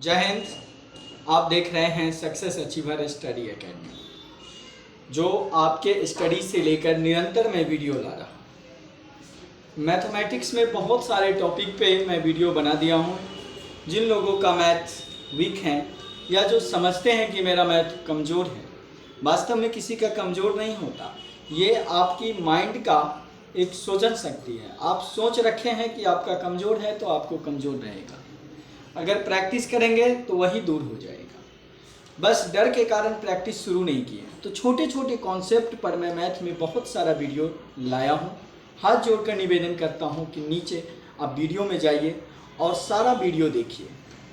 जय हिंद। आप देख रहे हैं सक्सेस अचीवर स्टडी एकेडमी, जो आपके स्टडी से लेकर निरंतर मैं वीडियो ला रहा हूँ। मैथमेटिक्स में बहुत सारे टॉपिक पे मैं वीडियो बना दिया हूँ। जिन लोगों का मैथ वीक है या जो समझते हैं कि मेरा मैथ कमज़ोर है, वास्तव में किसी का कमज़ोर नहीं होता। ये आपकी माइंड का एक सोचन शक्ति है। आप सोच रखे हैं कि आपका कमज़ोर है तो आपको कमज़ोर रहेगा। अगर प्रैक्टिस करेंगे तो वही दूर हो जाएगा। बस डर के कारण प्रैक्टिस शुरू नहीं की है। तो छोटे छोटे कॉन्सेप्ट पर मैं मैथ में बहुत सारा वीडियो लाया हूँ। हाथ जोड़कर निवेदन करता हूँ कि नीचे आप वीडियो में जाइए और सारा वीडियो देखिए।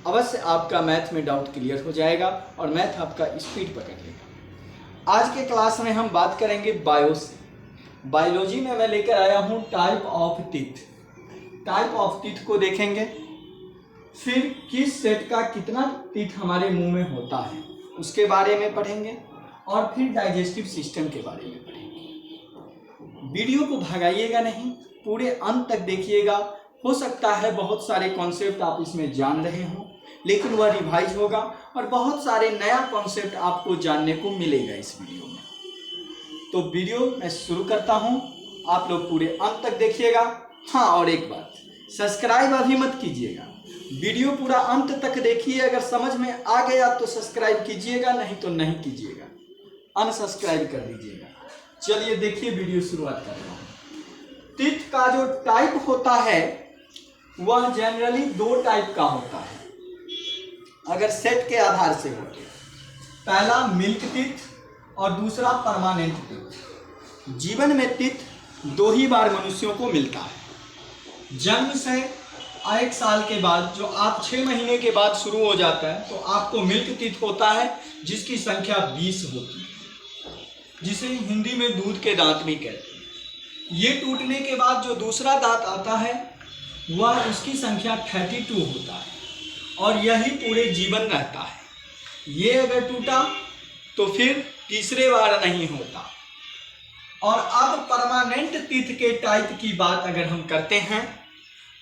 अवश्य आपका मैथ में डाउट क्लियर हो जाएगा और मैथ आपका स्पीड पकड़ लेगा। आज के क्लास में हम बात करेंगे बायो से। बायोलॉजी में मैं लेकर आया हूँ type of teeth. Type of teeth को देखेंगे, फिर किस सेट का कितना टीथ हमारे मुंह में होता है उसके बारे में पढ़ेंगे, और फिर डाइजेस्टिव सिस्टम के बारे में पढ़ेंगे। वीडियो को भगाइएगा नहीं, पूरे अंत तक देखिएगा। हो सकता है बहुत सारे कॉन्सेप्ट आप इसमें जान रहे हों, लेकिन वह रिवाइज होगा और बहुत सारे नया कॉन्सेप्ट आपको जानने को मिलेगा इस वीडियो में। तो वीडियो मैं शुरू करता हूं, आप लोग पूरे अंत तक देखिएगा। हाँ, और एक बात, सब्सक्राइब अभी मत कीजिएगा, वीडियो पूरा अंत तक देखिए। अगर समझ में आ गया तो सब्सक्राइब कीजिएगा, नहीं तो नहीं कीजिएगा, अनसब्सक्राइब कर दीजिएगा। चलिए देखिए, वीडियो शुरुआत कर रहा हूँ। टीथ का जो टाइप होता है वह जनरली दो टाइप का होता है, अगर सेट के आधार से होते। पहला मिल्क टीथ और दूसरा परमानेंट टीथ। जीवन में टीथ दो ही बार मनुष्यों को मिलता है। जन्म से 1 साल के बाद, जो आप 6 महीने के बाद शुरू हो जाता है, तो आपको मिल्क टीथ होता है जिसकी संख्या 20 होती है, जिसे हिंदी में दूध के दांत भी कहते हैं। ये टूटने के बाद जो दूसरा दांत आता है वह उसकी संख्या 32 होता है और यही पूरे जीवन रहता है। ये अगर टूटा तो फिर तीसरे बार नहीं होता। और अब परमानेंट टीथ के टाइप की बात अगर हम करते हैं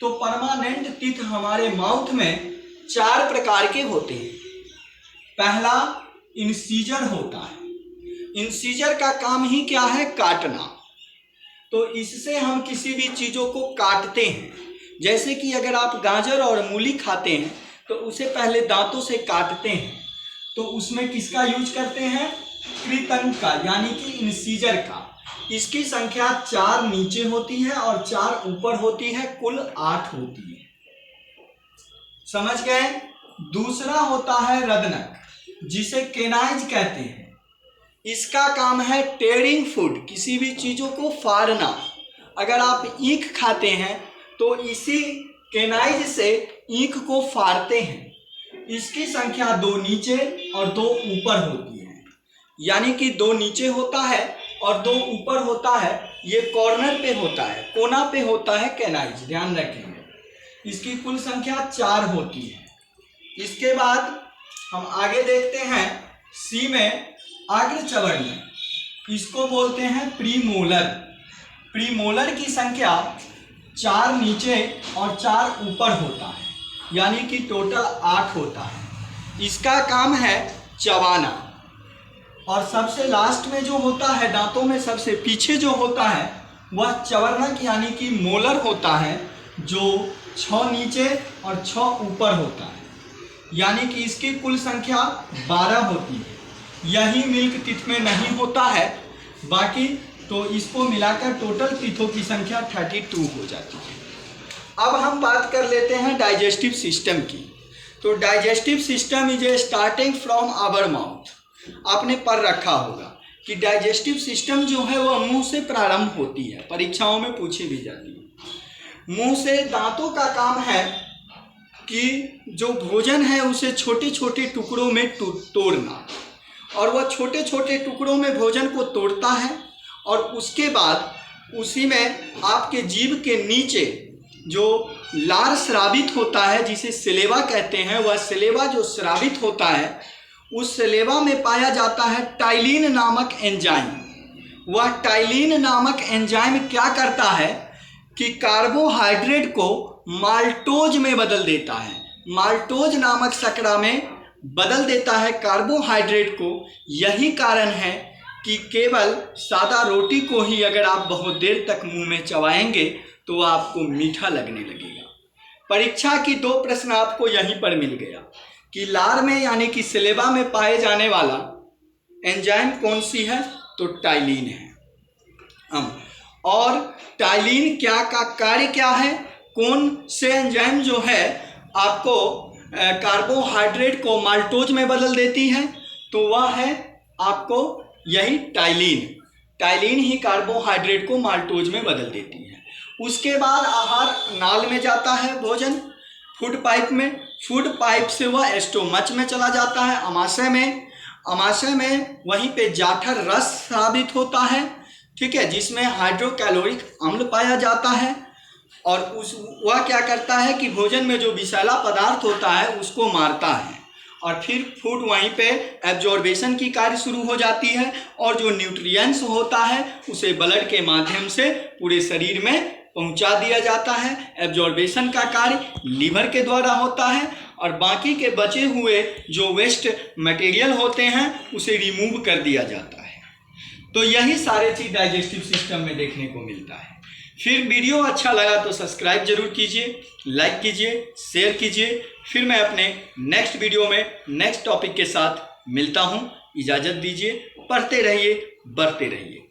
तो परमानेंट टीथ हमारे माउथ में 4 प्रकार के होते हैं। पहला इंसीजर होता है। इंसीजर का काम ही क्या है? काटना। तो इससे हम किसी भी चीज़ों को काटते हैं। जैसे कि अगर आप गाजर और मूली खाते हैं तो उसे पहले दांतों से काटते हैं, तो उसमें किसका यूज करते हैं? कृतंक का, यानी कि इंसीजर का। इसकी संख्या 4 नीचे होती है और 4 ऊपर होती है, कुल 8 होती है। समझ गए? दूसरा होता है रदनक, जिसे केनाइज कहते हैं। इसका काम है टेयरिंग फूड, किसी भी चीज़ों को फाड़ना। अगर आप ईख खाते हैं तो इसी केनाइज से ईख को फाड़ते हैं। इसकी संख्या 2 नीचे और 2 ऊपर होती है, यानी कि 2 नीचे होता है और 2 ऊपर होता है। ये कॉर्नर पे होता है, कोना पे होता है केनाइज, ध्यान रखेंगे। इसकी कुल संख्या 4 होती है। इसके बाद हम आगे देखते हैं सी में अग्रचर्वण, इसको बोलते हैं प्रीमोलर। प्रीमोलर की संख्या 4 नीचे और 4 ऊपर होता है, यानी कि टोटल 8 होता है। इसका काम है चबाना। और सबसे लास्ट में जो होता है, दांतों में सबसे पीछे जो होता है, वह चवर्णक यानी कि मोलर होता है, जो 6 नीचे और 6 ऊपर होता है, यानी कि इसकी कुल संख्या 12 होती है। यही मिल्क टीथ में नहीं होता है, बाकी तो इसको मिलाकर टोटल टीथों की संख्या 32 हो जाती है। अब हम बात कर लेते हैं डाइजेस्टिव सिस्टम की। तो digestive system is a starting from our mouth. आपने पढ़ रखा होगा कि डाइजेस्टिव सिस्टम जो है वह मुंह से प्रारंभ होती है, परीक्षाओं में पूछी भी जाती है। मुंह से दांतों का काम है कि जो भोजन है उसे छोटे छोटे टुकड़ों में तोड़ना, और वह छोटे छोटे टुकड़ों में भोजन को तोड़ता है और उसके बाद उसी में आपके जीभ के नीचे जो लार स्रावित होता है, जिसे सलेवा कहते हैं, वह सलेवा जो स्रावित होता है, उस सलेवा में पाया जाता है टाइलिन नामक एंजाइम। वह टाइलिन नामक एंजाइम क्या करता है कि कार्बोहाइड्रेट को माल्टोज में बदल देता है। माल्टोज नामक शर्करा में बदल देता है कार्बोहाइड्रेट को। यही कारण है कि केवल सादा रोटी को ही अगर आप बहुत देर तक मुंह में चबाएंगे तो आपको मीठा लगने लगेगा। परीक्षा की 2 प्रश्न आपको यहीं पर मिल गया कि लार में यानी कि सलेवा में पाए जाने वाला एंजाइम कौन सी है, तो टाइलिन है। और टाइलिन क्या का कार्य क्या है, कौन से एंजाइम जो है आपको कार्बोहाइड्रेट को माल्टोज में बदल देती है, तो वह है आपको यही टाइलिन। टाइलिन ही कार्बोहाइड्रेट को माल्टोज में बदल देती है। उसके बाद आहार नाल में जाता है भोजन, फूड पाइप में, फूड पाइप से वह स्टोमच में चला जाता है, आमाशय में। आमाशय में वहीं पे जाठर रस साबित होता है, ठीक है, जिसमें हाइड्रोक्लोरिक अम्ल पाया जाता है। और वह क्या करता है कि भोजन में जो विषैला पदार्थ होता है उसको मारता है, और फिर फूड वहीं पे एब्जॉर्बेशन की कार्य शुरू हो जाती है, और जो न्यूट्रिएंट्स होता है उसे ब्लड के माध्यम से पूरे शरीर में पहुंचा दिया जाता है। एब्जॉर्बेशन का कार्य लीवर के द्वारा होता है, और बाकी के बचे हुए जो वेस्ट मटेरियल होते हैं उसे रिमूव कर दिया जाता है। तो यही सारे चीज़ डाइजेस्टिव सिस्टम में देखने को मिलता है। फिर वीडियो अच्छा लगा तो सब्सक्राइब जरूर कीजिए, लाइक कीजिए, शेयर कीजिए। फिर मैं अपने नेक्स्ट वीडियो में नेक्स्ट टॉपिक के साथ मिलता हूँ। इजाज़त दीजिए, पढ़ते रहिए, बढ़ते रहिए।